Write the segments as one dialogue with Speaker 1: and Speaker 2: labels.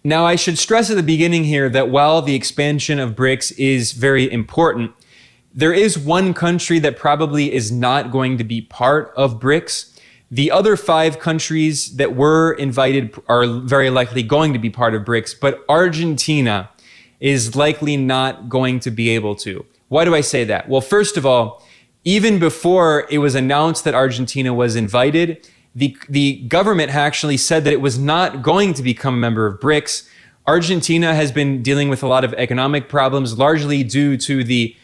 Speaker 1: Now, I should stress at the beginning here that while the expansion of BRICS is very important, there is one country that probably is not going to be part of BRICS. The other 5 countries that were invited are very likely going to be part of BRICS, but Argentina is likely not going to be able to. Why do I say that? Well, first of all, even before it was announced that Argentina was invited, the government actually said that it was not going to become a member of BRICS. Argentina has been dealing with a lot of economic problems, largely due to the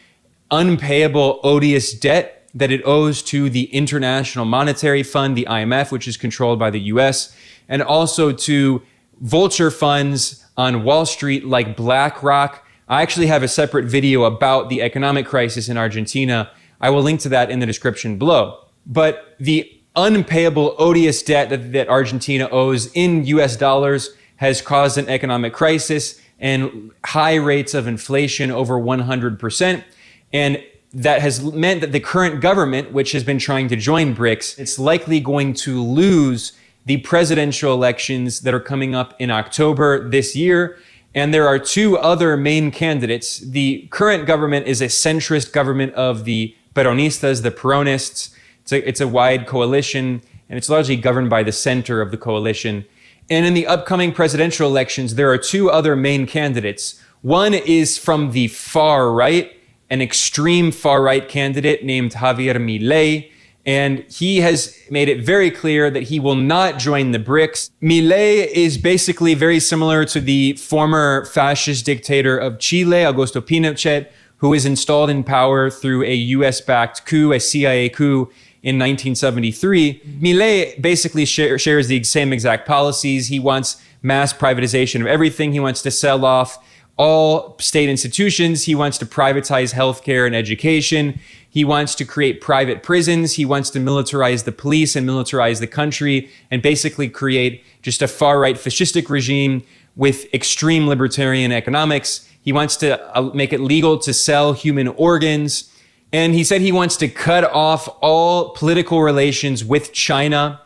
Speaker 1: unpayable, odious debt that it owes to the International Monetary Fund, the IMF, which is controlled by the US, and also to vulture funds on Wall Street like BlackRock. I actually have a separate video about the economic crisis in Argentina. I will link to that in the description below. But the unpayable, odious debt that Argentina owes in US dollars has caused an economic crisis and high rates of inflation over 100%. And that has meant that the current government, which has been trying to join BRICS, it's likely going to lose the presidential elections that are coming up in October this year. And there are 2 other main candidates. The current government is a centrist government of the Peronistas, the Peronists. It's a wide coalition, and it's largely governed by the center of the coalition. And in the upcoming presidential elections, there are 2 other main candidates. One is from the far right, an extreme far right candidate named Javier Milei, and he has made it very clear that he will not join the BRICS. Milei is basically very similar to the former fascist dictator of Chile, Augusto Pinochet, who was installed in power through a US-backed coup, a CIA coup, in 1973. Milei basically shares the same exact policies. He wants mass privatization of everything. He wants to sell off all state institutions. He wants to privatize healthcare and education. He wants to create private prisons. He wants to militarize the police and militarize the country and basically create just a far-right fascistic regime with extreme libertarian economics. He wants to make it legal to sell human organs. And he said he wants to cut off all political relations with China.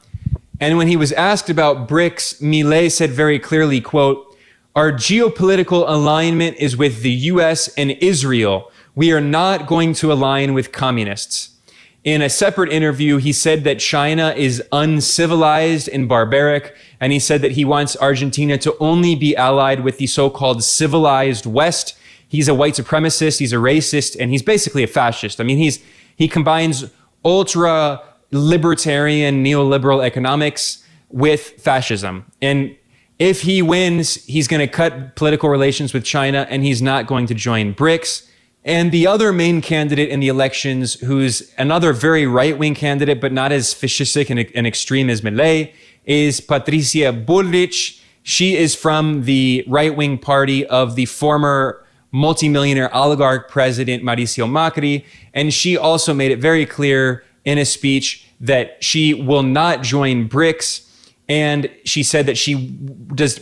Speaker 1: And when he was asked about BRICS, Milei said very clearly, quote, "Our geopolitical alignment is with the US and Israel. We are not going to align with communists." In a separate interview, he said that China is uncivilized and barbaric, and he said that he wants Argentina to only be allied with the so-called civilized West. He's a white supremacist, he's a racist, and he's basically a fascist. I mean, he combines ultra-libertarian neoliberal economics with fascism. And if he wins, he's going to cut political relations with China, and he's not going to join BRICS. And the other main candidate in the elections, who's another very right-wing candidate, but not as fascistic and extreme as Milei, is Patricia Bullrich. She is from the right-wing party of the former multimillionaire oligarch president Mauricio Macri. And she also made it very clear in a speech that she will not join BRICS. And she said that she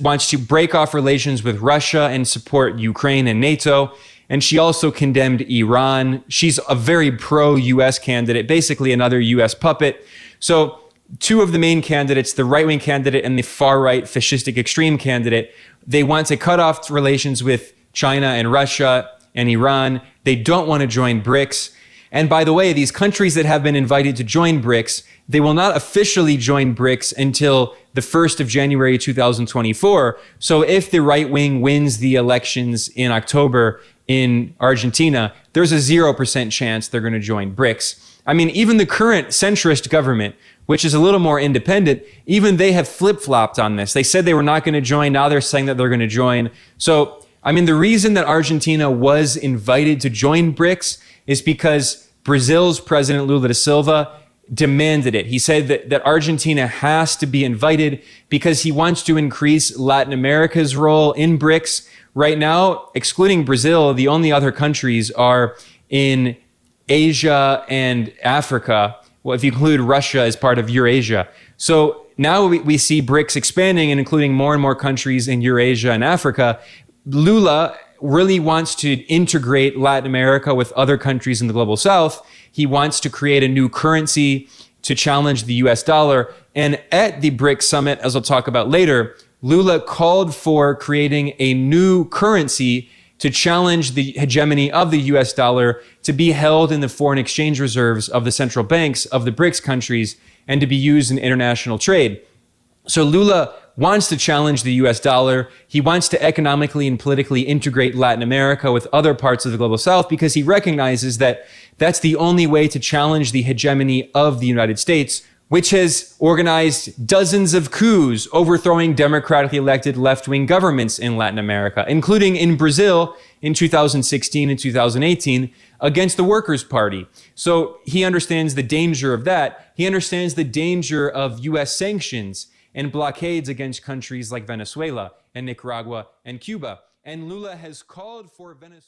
Speaker 1: wants to break off relations with Russia and support Ukraine and NATO. And she also condemned Iran. She's a very pro-US candidate, basically another US puppet. So 2 of the main candidates, the right-wing candidate and the far-right fascistic extreme candidate, they want to cut off relations with China and Russia and Iran. They don't want to join BRICS. And by the way, these countries that have been invited to join BRICS, they will not officially join BRICS until the 1st of January 2024. So if the right wing wins the elections in October in Argentina, there's a 0% chance they're going to join BRICS. I mean, even the current centrist government, which is a little more independent, even they have flip-flopped on this. They said they were not going to join. Now they're saying that they're going to join. So, I mean, the reason that Argentina was invited to join BRICS is because Brazil's President Lula da Silva demanded it. He said that Argentina has to be invited because he wants to increase Latin America's role in BRICS. Right now, excluding Brazil, the only other countries are in Asia and Africa. Well, if you include Russia as part of Eurasia. So now we see BRICS expanding and including more and more countries in Eurasia and Africa. Lula really wants to integrate Latin America with other countries in the global south. He wants to create a new currency to challenge the US dollar. And at the BRICS summit, as I'll talk about later, Lula called for creating a new currency to challenge the hegemony of the US dollar, to be held in the foreign exchange reserves of the central banks of the BRICS countries, and to be used in international trade. So Lula wants to challenge the US dollar. He wants to economically and politically integrate Latin America with other parts of the global south, because he recognizes that that's the only way to challenge the hegemony of the United States, which has organized dozens of coups overthrowing democratically elected left-wing governments in Latin America, including in Brazil in 2016 and 2018 against the Workers' Party. So he understands the danger of that. He understands the danger of US sanctions and blockades against countries like Venezuela and Nicaragua and Cuba. And Lula has called for Venezuela.